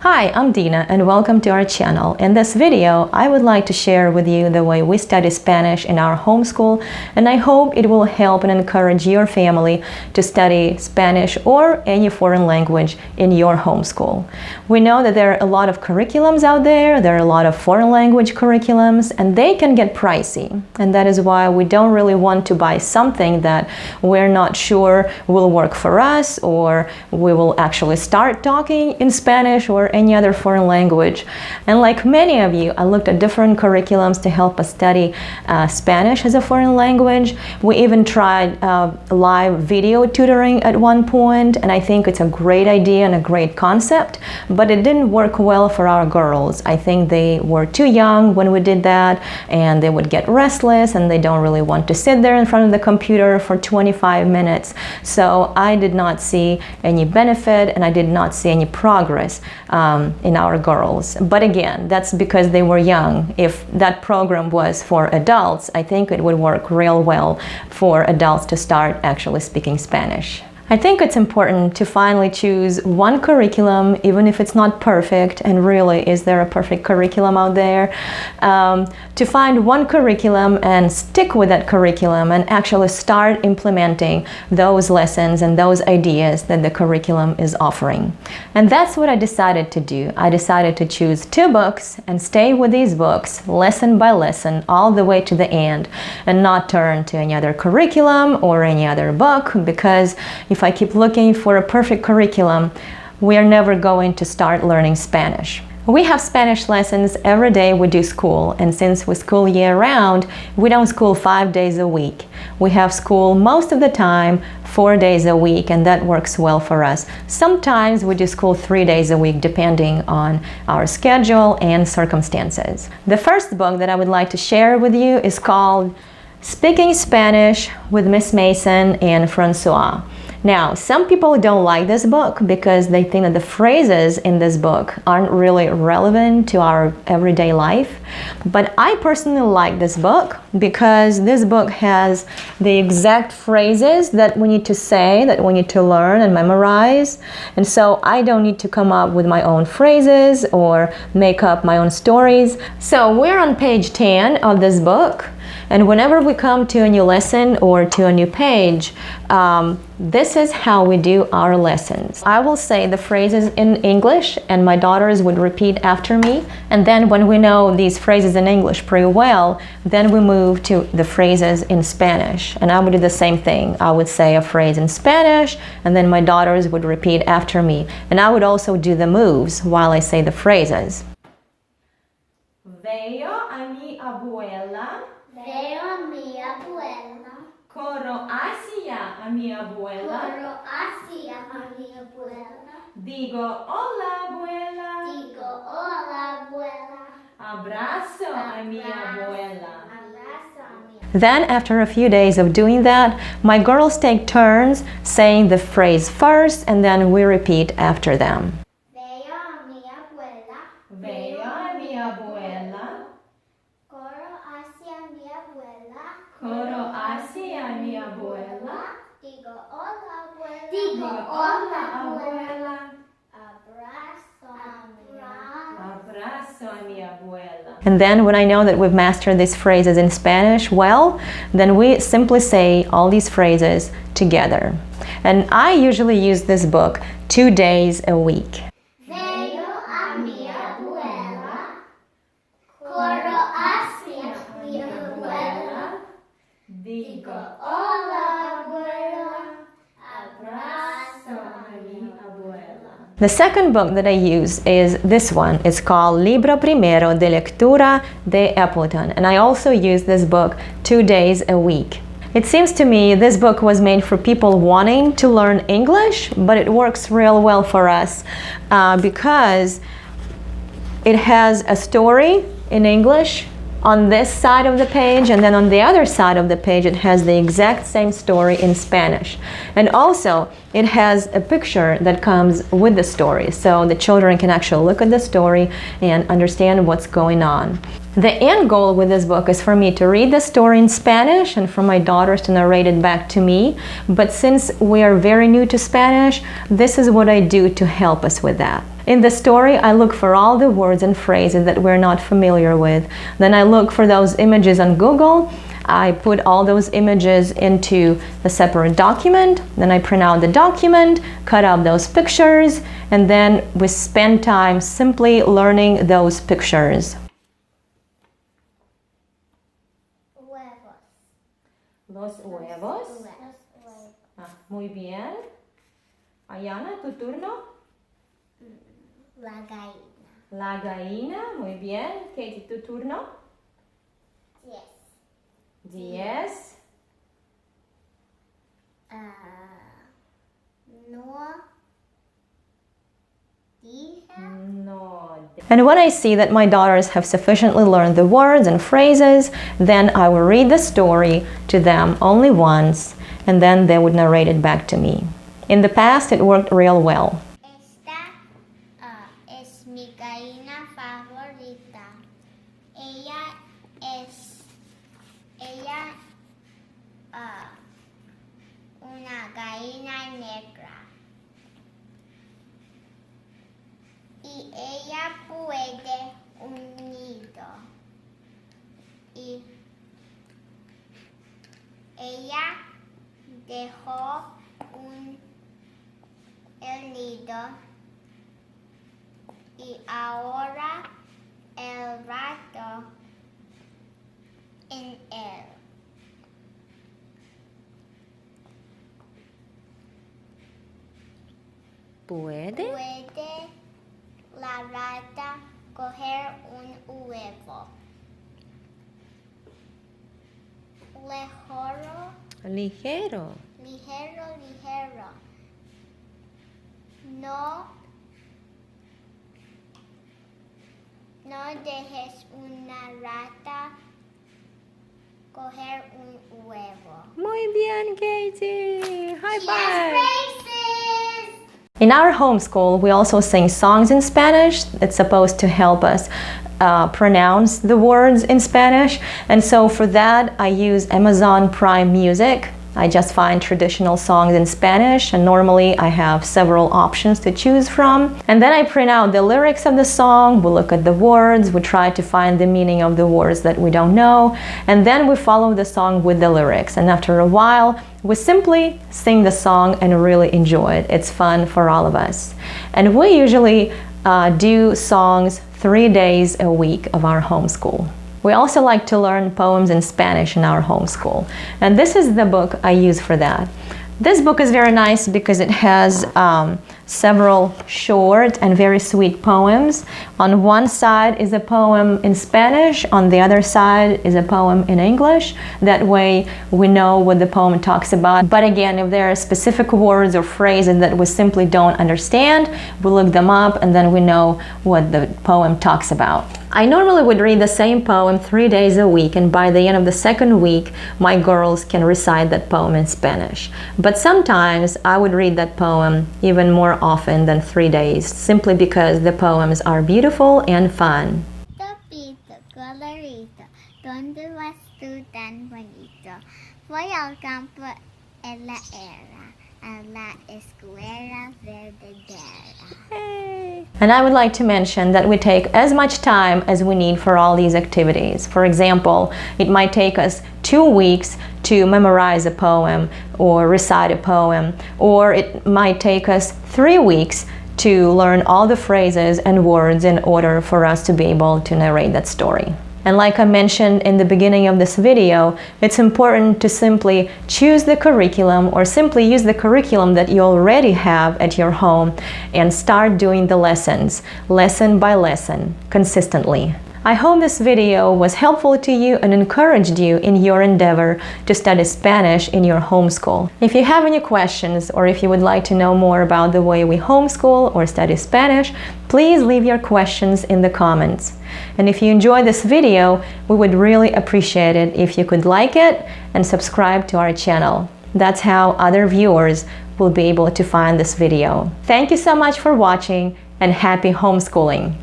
Hi, I'm Dina and welcome to our channel. In this video, I would like to share with you the way we study Spanish in our homeschool, and I hope it will help and encourage your family to study Spanish or any foreign language in your homeschool. We know that there are a lot of curriculums out there, there are a lot of foreign language curriculums, and they can get pricey. And that is why we don't really want to buy something that we're not sure will work for us, or we will actually start talking in Spanish or any other foreign language. And like many of you, I looked at different curriculums to help us study Spanish as a foreign language. We even tried live video tutoring at one point, and I think it's a great idea and a great concept, but it didn't work well for our girls. I think they were too young when we did that, and they would get restless and they don't really want to sit there in front of the computer for 25 minutes. So I did not see any benefit and I did not see any progress in our girls. But again, that's because they were young. If that program was for adults, I think it would work real well for adults to start actually speaking Spanish. I think it's important to finally choose one curriculum, even if it's not perfect, and really, is there a perfect curriculum out there? To find one curriculum and stick with that curriculum and actually start implementing those lessons and those ideas that the curriculum is offering. And that's what I decided to do. I decided to choose 2 books and stay with these books lesson by lesson all the way to the end, and not turn to any other curriculum or any other book, because if I keep looking for a perfect curriculum, we are never going to start learning Spanish. We have Spanish lessons every day we do school, and since we school year-round, we don't school 5 days a week. We have school most of the time 4 days a week, and that works well for us. Sometimes we do school 3 days a week, depending on our schedule and circumstances. The first book that I would like to share with you is called Speaking Spanish with Miss Mason and Francois. Now, some people don't like this book because they think that the phrases in this book aren't really relevant to our everyday life. But I personally like this book because this book has the exact phrases that we need to say, that we need to learn and memorize. And so I don't need to come up with my own phrases or make up my own stories. So we're on page 10 of this book. And whenever we come to a new lesson or to a new page, this is how we do our lessons. I will say the phrases in English and my daughters would repeat after me. And then when we know these phrases in English pretty well, then we move to the phrases in Spanish. And I would do the same thing. I would say a phrase in Spanish, and then my daughters would repeat after me. And I would also do the moves while I say the phrases. Veo a mi abuela. Veo a mi abuela. Corro hacia a mi abuela. Corro hacia a mi abuela. Digo hola abuela. Digo hola abuela. Abrazo a mi abuela. Abrazo a mi abuela. Then, after a few days of doing that, my girls take turns saying the phrase first, and then we repeat after them. Veo a mi abuela. Veo a mi abuela. Corro hacia mi abuela. Corro hacia mi abuela. Digo hola abuela. Digo hola abuela. Abrazo a mi abuela. Abrazo a mi abuela. And then when I know that we've mastered these phrases in Spanish well, then we simply say all these phrases together. And I usually use this book 2 days a week. Veo a mi abuela. Corro hacia mi abuela. Digo Hola abuela. Abrazo a mi abuela. The second book that I use is this one. It's called Libro Primero de Lectura de Appleton, and I also use this book 2 days a week. It seems to me this book was made for people wanting to learn English, but it works real well for us because it has a story in English on this side of the page, and then on the other side of the page it has the exact same story in Spanish. And also it has a picture that comes with the story, so the children can actually look at the story and understand what's going on. The end goal with this book is for me to read the story in Spanish and for my daughters to narrate it back to me. But since we are very new to Spanish, this is what I do to help us with that. In the story, I look for all the words and phrases that we're not familiar with. Then I look for those images on Google. I put all those images into a separate document. Then I print out the document, cut out those pictures, and then we spend time simply learning those pictures. Huevos. Los huevos. Muy bien. Ayana, tu turno. La gallina. La gallina. Muy bien. Katie, tu turno. 10. 10. No. Dije. No. And when I see that my daughters have sufficiently learned the words and phrases, then I will read the story to them only once, and then they would narrate it back to me. In the past, it worked real well. Esta es mi gallina favorita. Ella es una gallina negra. Y ella puede un nido. Y ella dejó el nido y ahora el rato en él. ¿Puede? Puede la rata coger un huevo. Ligero. Ligero. No dejes una rata coger un huevo. Muy bien, Katie. High She five. has braces. In our homeschool, we also sing songs in Spanish. It's supposed to help us pronounce the words in Spanish. And so for that, I use Amazon Prime Music. I just find traditional songs in Spanish, and normally I have several options to choose from. And then I print out the lyrics of the song, we look at the words, we try to find the meaning of the words that we don't know, and then we follow the song with the lyrics. And after a while, we simply sing the song and really enjoy it. It's fun for all of us. And we usually do songs 3 days a week of our homeschool. We also like to learn poems in Spanish in our homeschool. And this is the book I use for that. This book is very nice because it has several short and very sweet poems. On one side is a poem in Spanish, on the other side is a poem in English. That way we know what the poem talks about. But again, if there are specific words or phrases that we simply don't understand, we look them up and then we know what the poem talks about. I normally would read the same poem 3 days a week, and by the end of the second week, my girls can recite that poem in Spanish. But sometimes I would read that poem even more often than 3 days, simply because the poems are beautiful and fun. Topito, colorito, ¿dónde vas tú tan bonito? Voy al campo en la era, a la escuela verdadera. Hey. And I would like to mention that we take as much time as we need for all these activities. For example, it might take us 2 weeks to memorize a poem or recite a poem, or it might take us 3 weeks to learn all the phrases and words in order for us to be able to narrate that story. And like I mentioned in the beginning of this video, it's important to simply choose the curriculum or simply use the curriculum that you already have at your home and start doing the lessons, lesson by lesson, consistently. I hope this video was helpful to you and encouraged you in your endeavor to study Spanish in your homeschool. If you have any questions or if you would like to know more about the way we homeschool or study Spanish, please leave your questions in the comments. And if you enjoyed this video, we would really appreciate it if you could like it and subscribe to our channel. That's how other viewers will be able to find this video. Thank you so much for watching, and happy homeschooling!